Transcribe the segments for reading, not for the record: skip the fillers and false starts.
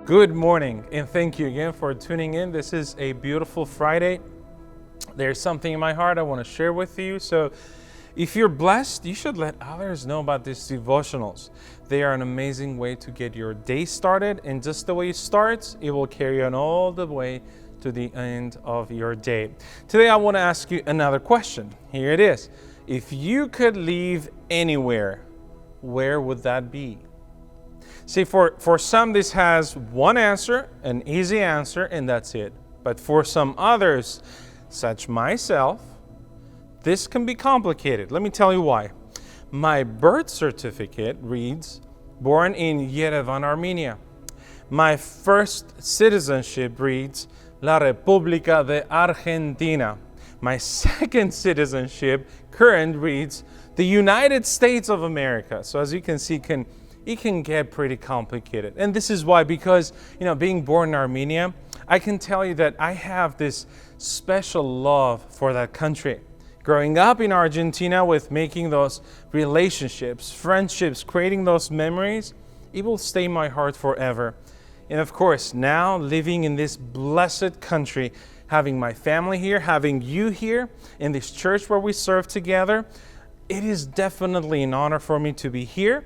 Good morning, and thank you again for tuning in. This is a beautiful Friday. There's something in my heart I want to share with you. So, if you're blessed, you should let others know about these devotionals. They are an amazing way to get your day started, and just the way it starts, it will carry on all the way to the end of your day. Today, I want to ask you another question. Here it is. If you could leave anywhere, where would that be? See, for some, this has one answer, an easy answer, and that's it. But for some others, such myself, this can be complicated. Let me tell you why. My birth certificate reads, born in Yerevan, Armenia. My first citizenship reads, La República de Argentina. My second citizenship, current, reads, the United States of America. So as you can see, it can get pretty complicated. And this is why, because, being born in Armenia, I can tell you that I have this special love for that country. Growing up in Argentina with making those relationships, friendships, creating those memories, it will stay in my heart forever. And of course, now living in this blessed country, having my family here, having you here in this church where we serve together, it is definitely an honor for me to be here,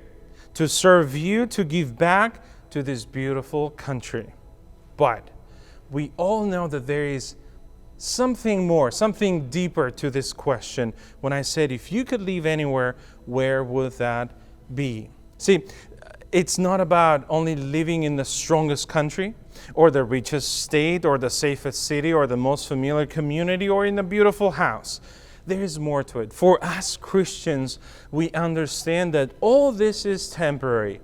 to serve you, to give back to this beautiful country. But we all know that there is something more, something deeper to this question. When I said, if you could live anywhere, where would that be? See, it's not about only living in the strongest country, or the richest state, or the safest city, or the most familiar community, or in a beautiful house. There is more to it. For us Christians, we understand that all this is temporary.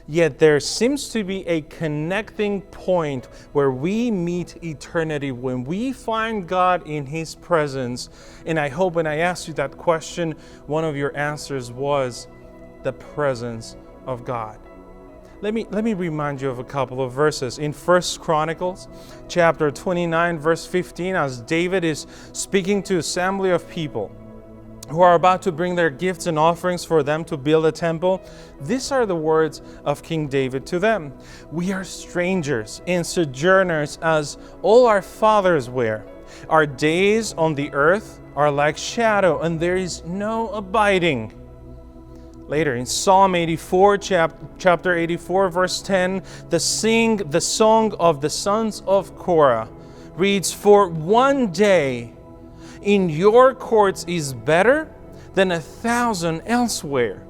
Yet there seems to be a connecting point where we meet eternity when we find God in His presence. And I hope when I asked you that question, one of your answers was the presence of God. Let me remind you of a couple of verses. In 1 Chronicles chapter 29, verse 15, as David is speaking to an assembly of people who are about to bring their gifts and offerings for them to build a temple, these are the words of King David to them. We are strangers and sojourners as all our fathers were. Our days on the earth are like shadow, and there is no abiding. Later in Psalm 84, chapter 84, verse 10, the song of the sons of Korah reads, for one day in your courts is better than 1,000 elsewhere.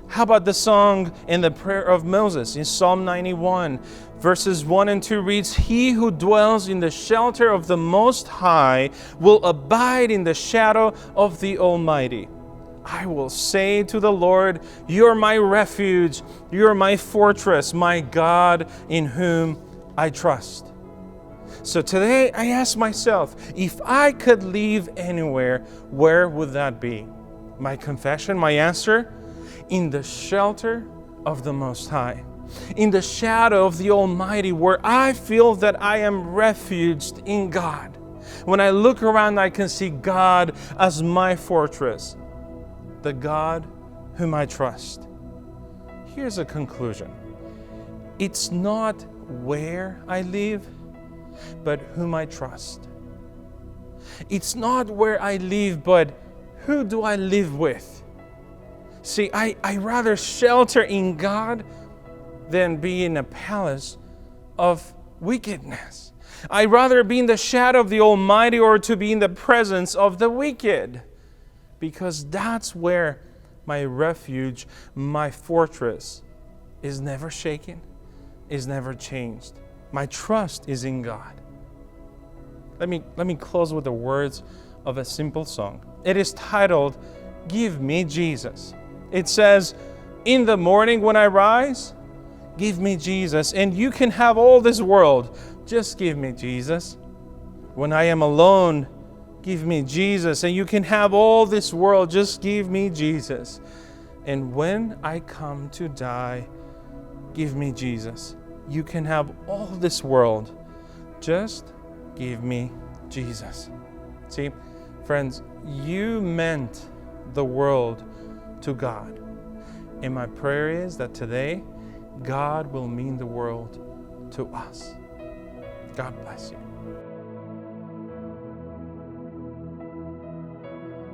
How about the song and the prayer of Moses in Psalm 91, verses 1 and 2 reads, he who dwells in the shelter of the Most High will abide in the shadow of the Almighty. I will say to the Lord, you are my refuge, you are my fortress, my God in whom I trust. So today I ask myself, if I could live anywhere, where would that be? My confession, my answer, in the shelter of the Most High, in the shadow of the Almighty, where I feel that I am refuged in God. When I look around, I can see God as my fortress, the God whom I trust. Here's a conclusion. It's not where I live, but whom I trust. It's not where I live, but who do I live with? See, I rather shelter in God than be in a palace of wickedness. I'd rather be in the shadow of the Almighty or to be in the presence of the wicked, because that's where my refuge, my fortress, is never shaken, is never changed. My trust is in God. Let me close with the words of a simple song. It is titled, Give Me Jesus. It says, in the morning when I rise, give me Jesus, and you can have all this world. Just give me Jesus. When I am alone, give me Jesus, and you can have all this world. Just give me Jesus. And when I come to die, give me Jesus. You can have all this world. Just give me Jesus. See, friends, you meant the world to God. And my prayer is that today, God will mean the world to us. God bless you.